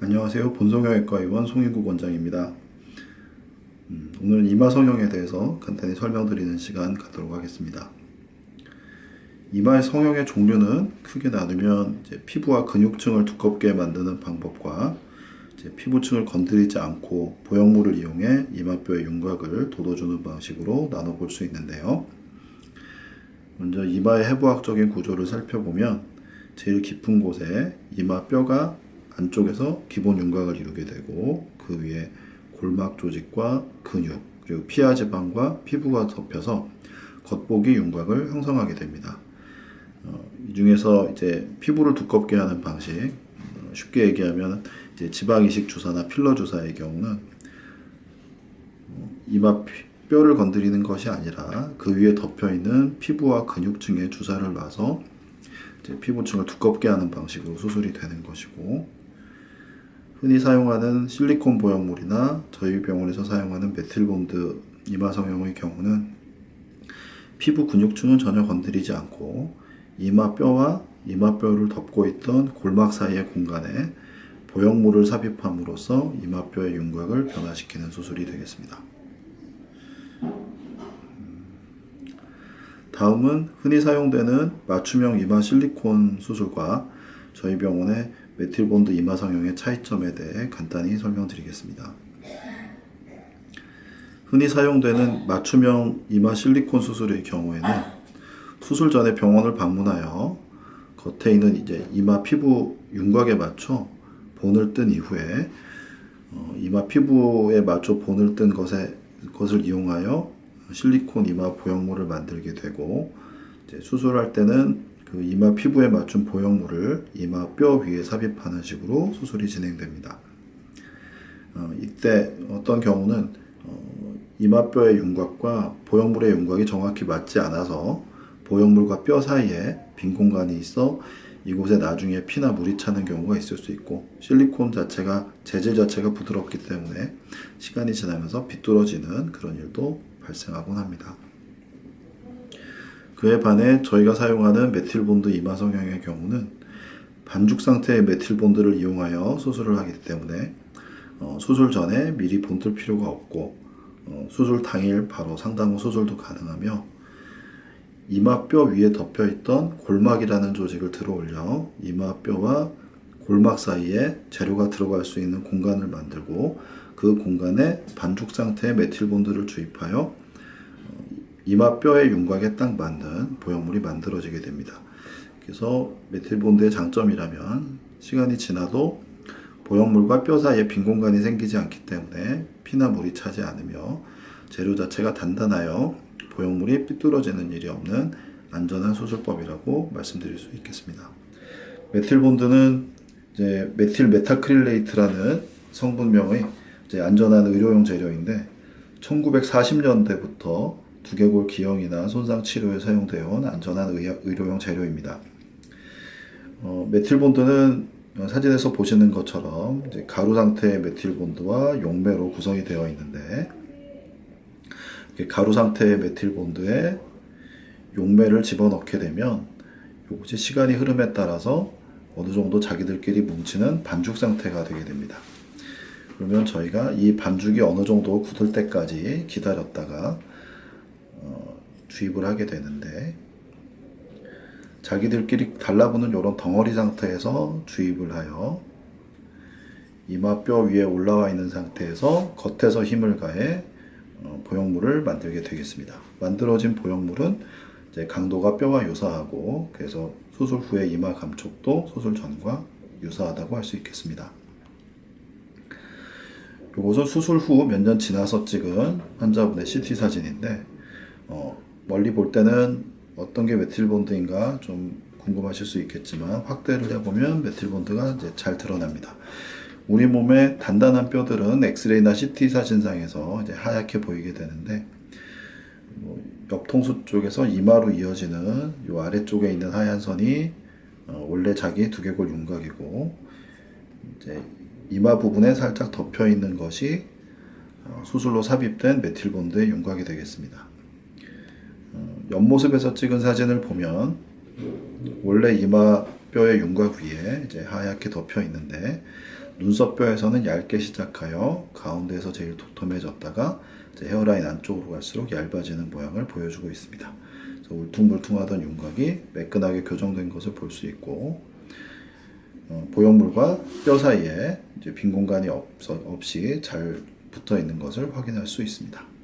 안녕하세요. 본성형외과의원 송인국 원장입니다. 오늘은 이마 성형에 대해서 간단히 설명드리는 시간 갖도록 하겠습니다. 이마의 성형의 종류는 크게 나누면 피부와 근육층을 두껍게 만드는 방법과 피부층을 건드리지 않고 보형물을 이용해 이마뼈의 윤곽을 돋워주는 방식으로 나눠볼 수 있는데요. 먼저 이마의 해부학적인 구조를 살펴보면 제일 깊은 곳에 이마뼈가 안쪽에서 기본 윤곽을 이루게 되고 그 위에 골막 조직과 근육 그리고 피하 지방과 피부가 덮여서 겉보기 윤곽을 형성하게 됩니다. 이 중에서 이제 피부를 두껍게 하는 방식, 쉽게 얘기하면 이제 지방 이식 주사나 필러 주사의 경우는 이마 뼈를 건드리는 것이 아니라 그 위에 덮여 있는 피부와 근육층에 주사를 놔서 이제 피부층을 두껍게 하는 방식으로 수술이 되는 것이고, 흔히 사용하는 실리콘 보형물이나 저희 병원에서 사용하는 메틸본드 이마 성형의 경우는 피부 근육층은 전혀 건드리지 않고 이마뼈와 이마뼈를 덮고 있던 골막 사이의 공간에 보형물을 삽입함으로써 이마뼈의 윤곽을 변화시키는 수술이 되겠습니다. 다음은 흔히 사용되는 맞춤형 이마 실리콘 수술과 저희 병원의 메틸본드 이마 성형의 차이점에 대해 간단히 설명드리겠습니다. 흔히 사용되는 맞춤형 이마 실리콘 수술의 경우에는 수술 전에 병원을 방문하여 겉에 있는 이제 이마 피부 윤곽에 맞춰 본을 뜬 이후에 이마 피부에 맞춰 본을 뜬 것을 이용하여 실리콘 이마 보형물을 만들게 되고, 이제 수술할 때는 그 이마 피부에 맞춘 보형물을 이마 뼈 위에 삽입하는 식으로 수술이 진행됩니다. 이때 어떤 경우는 이마뼈의 윤곽과 보형물의 윤곽이 정확히 맞지 않아서 보형물과 뼈 사이에 빈 공간이 있어 이곳에 나중에 피나 물이 차는 경우가 있을 수 있고, 실리콘 자체가 재질 자체가 부드럽기 때문에 시간이 지나면서 비뚤어지는 그런 일도 발생하곤 합니다. 그에 반해 저희가 사용하는 메틸본드 이마 성형의 경우는 반죽 상태의 메틸본드를 이용하여 수술을 하기 때문에 수술 전에 미리 본뜰 필요가 없고 수술 당일 바로 상담 후 수술도 가능하며, 이마뼈 위에 덮여있던 골막이라는 조직을 들어올려 이마뼈와 골막 사이에 재료가 들어갈 수 있는 공간을 만들고 그 공간에 반죽 상태의 메틸본드를 주입하여 이마뼈의 윤곽에 딱 맞는 보형물이 만들어지게 됩니다. 그래서 메틸본드의 장점이라면 시간이 지나도 보형물과 뼈 사이에 빈 공간이 생기지 않기 때문에 피나 물이 차지 않으며 재료 자체가 단단하여 보형물이 삐뚤어지는 일이 없는 안전한 수술법이라고 말씀드릴 수 있겠습니다. 메틸본드는 이제 메틸 메타크릴레이트라는 성분명의 이제 안전한 의료용 재료인데 1940년대부터 두개골 기형이나 손상 치료에 사용되어 온 안전한 의료용 재료입니다. 메틸본드는 사진에서 보시는 것처럼 이제 가루 상태의 메틸본드와 용매로 구성이 되어 있는데, 가루 상태의 메틸본드에 용매를 집어넣게 되면 이것이 시간이 흐름에 따라서 어느 정도 자기들끼리 뭉치는 반죽 상태가 되게 됩니다. 그러면 저희가 이 반죽이 어느 정도 굳을 때까지 기다렸다가 주입을 하게 되는데, 자기들끼리 달라붙는 이런 덩어리 상태에서 주입을 하여 이마뼈 위에 올라와 있는 상태에서 겉에서 힘을 가해 보형물을 만들게 되겠습니다. 만들어진 보형물은 이제 강도가 뼈와 유사하고, 그래서 수술 후의 이마 감촉도 수술 전과 유사하다고 할 수 있겠습니다. 이것은 수술 후 몇 년 지나서 찍은 환자분의 CT 사진인데, 멀리 볼 때는 어떤 게 메틸본드인가 좀 궁금하실 수 있겠지만 확대를 해보면 메틸본드가 이제 잘 드러납니다. 우리 몸의 단단한 뼈들은 엑스레이나 CT 사진상에서 이제 하얗게 보이게 되는데, 옆통수 쪽에서 이마로 이어지는 이 아래쪽에 있는 하얀 선이 원래 자기 두개골 윤곽이고, 이제 이마 부분에 살짝 덮여 있는 것이 수술로 삽입된 메틸본드의 윤곽이 되겠습니다. 옆모습에서 찍은 사진을 보면 원래 이마 뼈의 윤곽 위에 이제 하얗게 덮여 있는데 눈썹뼈에서는 얇게 시작하여 가운데에서 제일 도톰해졌다가 이제 헤어라인 안쪽으로 갈수록 얇아지는 모양을 보여주고 있습니다. 그래서 울퉁불퉁하던 윤곽이 매끈하게 교정된 것을 볼 수 있고 보형물과 뼈 사이에 이제 빈 공간이 없이 잘 붙어 있는 것을 확인할 수 있습니다.